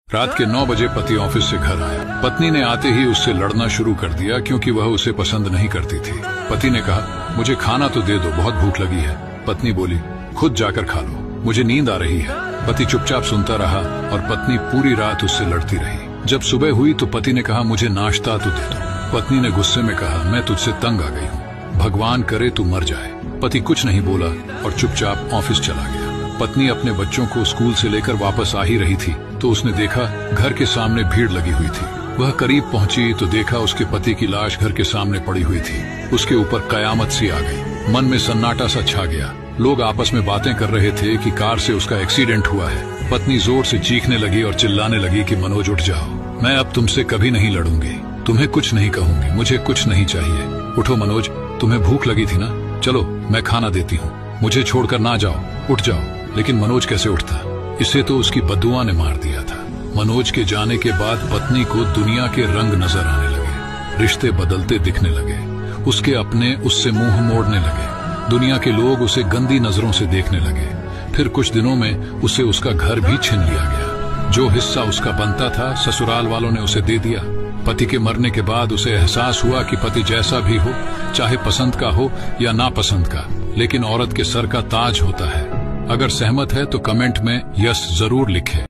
रात के 9 बजे पति ऑफिस से घर आया। पत्नी ने आते ही उससे लड़ना शुरू कर दिया क्योंकि वह उसे पसंद नहीं करती थी। पति ने कहा, मुझे खाना तो दे दो, बहुत भूख लगी है। पत्नी बोली, खुद जाकर खा लो, मुझे नींद आ रही है। पति चुपचाप सुनता रहा और पत्नी पूरी रात उससे लड़ती रही। जब सुबह हुई तो पति ने कहा, मुझे नाश्ता तो दे दो। पत्नी ने गुस्से में कहा, मैं तुझसे तंग आ गई हूँ, भगवान करे तू मर जाए। पति कुछ नहीं बोला और चुपचाप ऑफिस चला गया। पत्नी अपने बच्चों को स्कूल से लेकर वापस आ ही रही थी तो उसने देखा घर के सामने भीड़ लगी हुई थी। वह करीब पहुंची तो देखा उसके पति की लाश घर के सामने पड़ी हुई थी। उसके ऊपर कयामत सी आ गई। मन में सन्नाटा सा छा गया। लोग आपस में बातें कर रहे थे कि कार से उसका एक्सीडेंट हुआ है। पत्नी जोर से चीखने लगी और चिल्लाने लगी कि मनोज उठ जाओ, मैं अब तुमसे कभी नहीं लड़ूंगी, तुम्हें कुछ नहीं कहूंगी, मुझे कुछ नहीं चाहिए। उठो मनोज, तुम्हें भूख लगी थी ना, चलो मैं खाना देती हूँ, मुझे छोड़कर ना जाओ, उठ जाओ। लेकिन मनोज कैसे उठता, इसे तो उसकी बद्दुआ ने मार दिया था। मनोज के जाने के बाद पत्नी को दुनिया के रंग नजर आने लगे, रिश्ते बदलते दिखने लगे, उसके अपने उससे मुंह मोड़ने लगे, दुनिया के लोग उसे गंदी नजरों से देखने लगे। फिर कुछ दिनों में उसे उसका घर भी छीन लिया गया। जो हिस्सा उसका बनता था ससुराल वालों ने उसे दे दिया। पति के मरने के बाद उसे एहसास हुआ कि पति जैसा भी हो, चाहे पसंद का हो या नापसंद का, लेकिन औरत के सर का ताज होता है। अगर सहमत है तो कमेंट में यस जरूर लिखें।